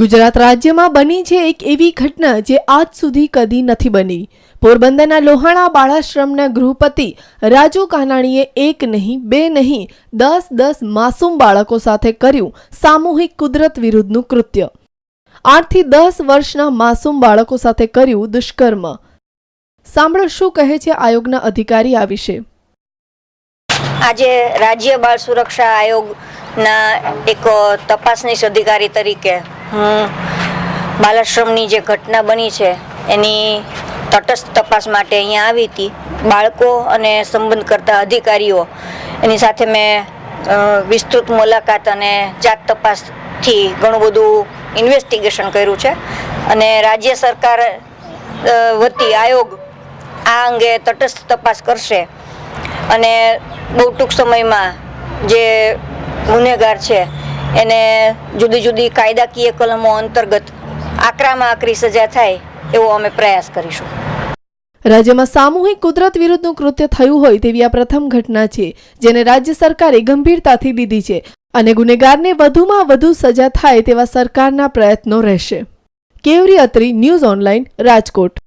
ગુજરાત રાજ્યમાં બની છે એક એવી ઘટના જે આજ સુધી કદી નથી બની। પોરબંદરના લોહાણા બાળાશ્રમના ગૃહપતિ રાજુ કાનાણીએ એક નહીં બે નહીં 10 માસૂમ બાળકો સાથે કર્યું સામૂહિક કુદરત વિરુદ્ધનું કૃત્ય। 8 થી 10 વર્ષના માસૂમ બાળકો સાથે કર્યું દુષ્કર્મ। સાંભળો શું કહે છે આયોગના અધિકારી આ વિશે। આજે રાજ્ય બાળ સુરક્ષા આયોગના એક તપાસનીશ અધિકારી તરીકે હું બાલાશ્રમની જે ઘટના બની છે એની તટસ્થ તપાસ માટે અહીંયા આવી હતી। બાળકો અને સંબંધ કરતા અધિકારીઓ એની સાથે મેં વિસ્તૃત મુલાકાત અને જાત તપાસથી ઘણું બધું ઇન્વેસ્ટિગેશન કર્યું છે અને રાજ્ય સરકાર વતી આયોગ આ અંગે તટસ્થ તપાસ કરશે અને બહુ ટૂંક સમયમાં જે ગુનેગાર છે એને જુદી જુદી કાયદાકીય કલમો અંતર્ગત આકરામાં આકરી સજા થાય એવો અમે પ્રયાસ કરીશું। રાજ્યમાં સામૂહિક કુદરત વિરુદ્ધનું કૃત્ય થયું હોય તેવી આ પ્રથમ ઘટના છે જેને રાજ્ય સરકારે ગંભીરતાથી લીધી છે અને ગુનેગારને વધુમાં વધુ સજા થાય તેવા સરકારના પ્રયત્નો રહેશે। કેવરી અત્રી, ન્યૂઝ ઓનલાઈન, રાજકોટ।